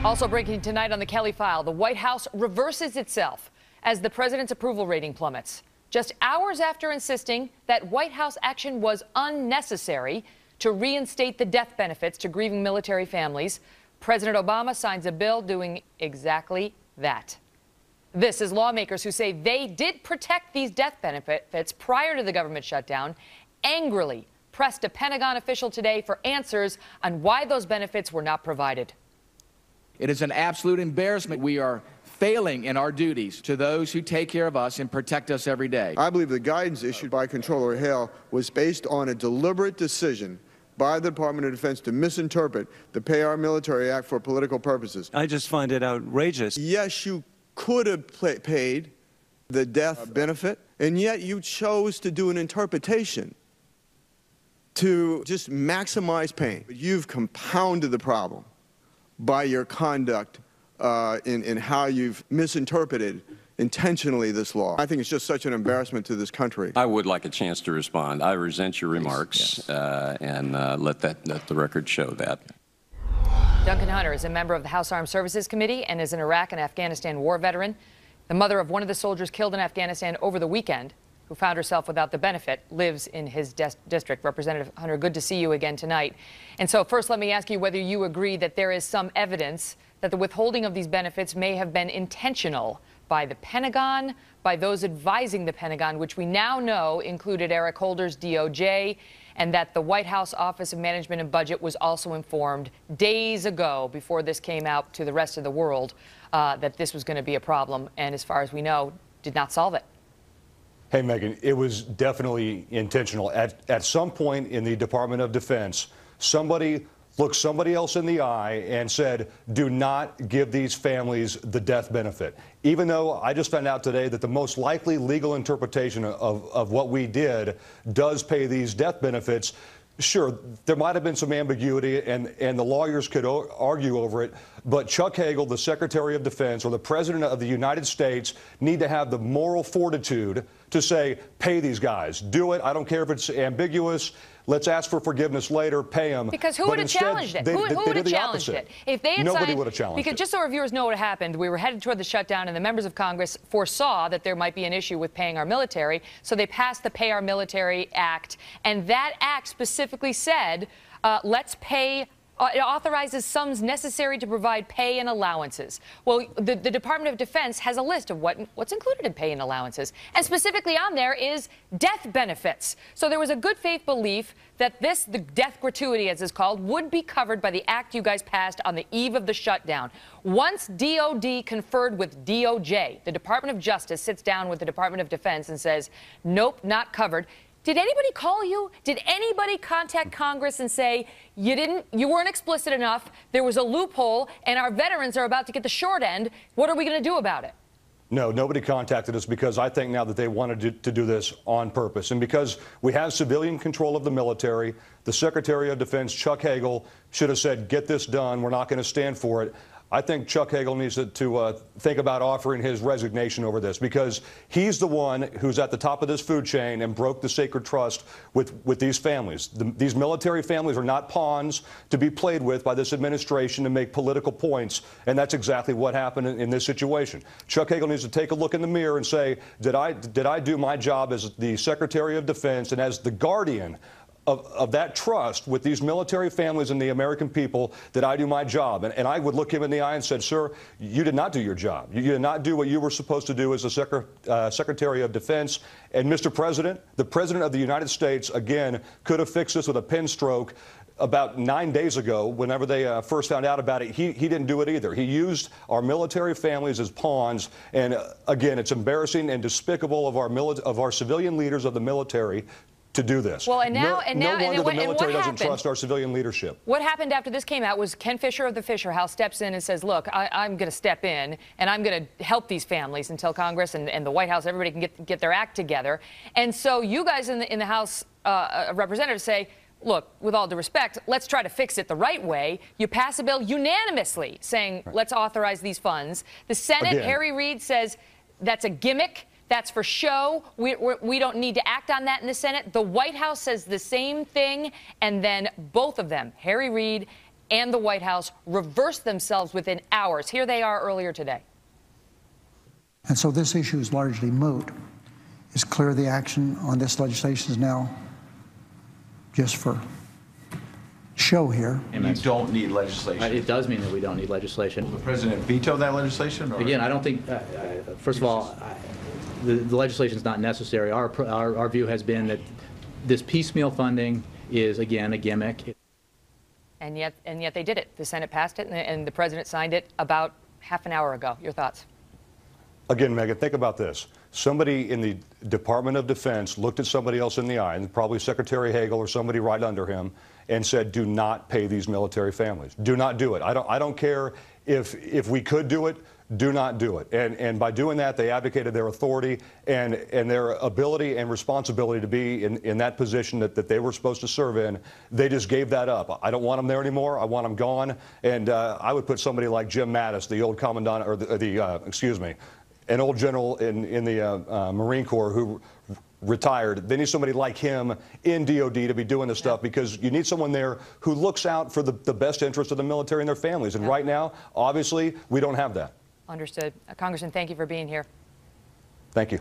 Also breaking tonight on the Kelly file, the White House reverses itself as the president's approval rating plummets. Just hours after insisting that White House action was unnecessary to reinstate the death benefits to grieving military families, President Obama signs a bill doing exactly that. This is lawmakers who say they did protect these death benefits prior to the government shutdown, angrily pressed a Pentagon official today for answers on why those benefits were not provided. It is an absolute embarrassment. We are failing in our duties to those who take care of us and protect us every day. I believe the guidance issued by Comptroller Hagel was based on a deliberate decision by the Department of Defense to misinterpret the Pay Our Military Act for political purposes. I just find it outrageous. Yes, you could have paid the death benefit, and yet you chose to do an interpretation to just maximize pain. You've compounded the problem by your conduct in how you've misinterpreted intentionally this law. I think it's just such an embarrassment to this country. I would like a chance to respond. I resent your remarks, yes. And let the record show that. Duncan Hunter is a member of the House Armed Services Committee and is an Iraq and Afghanistan war veteran. The mother of one of the soldiers killed in Afghanistan over the weekend, who found herself without the benefit, lives in his district. Representative Hunter, good to see you again tonight. And so first, let me ask you whether you agree that there is some evidence that the withholding of these benefits may have been intentional by the Pentagon, by those advising the Pentagon, which we now know included Eric Holder's DOJ, and that the White House Office of Management and Budget was also informed days ago, before this came out to the rest of the world, that this was going to be a problem, and as far as we know, did not solve it. Hey, Megyn, it was definitely intentional. At some point in the Department of Defense, somebody looked somebody else in the eye and said, do not give these families the death benefit. Even though I just found out today that the most likely legal interpretation of what we did does pay these death benefits. Sure, there might have been some ambiguity, and the lawyers could argue over it, but Chuck Hagel, the Secretary of Defense, or the President of the United States, need to have the moral fortitude to say, pay these guys. Do it. I don't care if it's ambiguous. Let's ask for forgiveness later. Pay them. Because who would have challenged it? Who would have challenged it? If they had Nobody would have challenged it. Because just so our viewers know what happened, we were headed toward the shutdown, and the members of Congress foresaw that there might be an issue with paying our military, so they passed the Pay Our Military Act, and that act specifically said, let's pay. It authorizes sums necessary to provide pay and allowances. Well, the Department of Defense has a list of what's included in pay and allowances, and specifically on there is death benefits. So there was a good faith belief that the death gratuity, as it's called, would be covered by the act you guys passed on the eve of the shutdown. Once DOD conferred with DOJ, the Department of Justice sits down with the Department of Defense and says, nope, not covered. Did anybody call you? Did anybody contact Congress and say, you weren't explicit enough, there was a loophole, and our veterans are about to get the short end? What are we going to do about it? No, nobody contacted us, because I think now that they wanted to do this on purpose. And because we have civilian control of the military, the Secretary of Defense, Chuck Hagel, should have said, get this done. We're not going to stand for it. I think Chuck Hagel needs to think about offering his resignation over this, because he's the one who's at the top of this food chain and broke the sacred trust with these families. These military families are not pawns to be played with by this administration to make political points, and that's exactly what happened in this situation. Chuck Hagel needs to take a look in the mirror and say, did I do my job as the Secretary of Defense and as the guardian of that trust with these military families and the American people, that I do my job? And I would look him in the eye and said, sir, you did not do your job. You did not do what you were supposed to do as a Secretary of Defense. And Mr. President, the President of the United States, again, could have fixed this with a pen stroke about 9 days ago. Whenever they first found out about it, he didn't do it either. He used our military families as pawns. And again, it's embarrassing and despicable of our civilian leaders of the military to do this. Well, no wonder the military doesn't trust our civilian leadership. What happened after this came out was Ken Fisher of the Fisher House steps in and says, look, I'm going to step in and I'm going to help these families until Congress and the White House, everybody can get their act together. And so you guys in the House of Representatives say, look, with all due respect, let's try to fix it the right way. You pass a bill unanimously saying, let's authorize these funds. The Senate, Harry Reid, says that's a gimmick. That's for show. We don't need to act on that in the Senate. The White House says the same thing, and then both of them, Harry Reid and the White House reversed themselves within hours. Here they are earlier today. And so this issue is largely moot. It's clear the action on this legislation is now just for show here. And you don't need legislation. It does mean that we don't need legislation. Will the president veto that legislation? Or? Again, I don't think, first of all, the legislation is not necessary. Our view has been that this piecemeal funding is, again, a gimmick. And yet they did it. The Senate passed it, and the president signed it about half an hour ago. Your thoughts? Again, Megyn, think about this. Somebody in the Department of Defense looked at somebody else in the eye, and probably Secretary Hagel or somebody right under him, and said, do not pay these military families. Do not do it. I don't care if we could do it. Do not do it. And by doing that, they abdicated their authority and their ability and responsibility to be in that position that they were supposed to serve in. They just gave that up. I don't want them there anymore. I want them gone. And I would put somebody like Jim Mattis, the old commandant, or excuse me, an old general in the Marine Corps who retired. They need somebody like him in DOD to be doing this stuff, because you need someone there who looks out for the best interest of the military and their families. And right now, obviously, we don't have that. Understood. Congressman, thank you for being here. Thank you.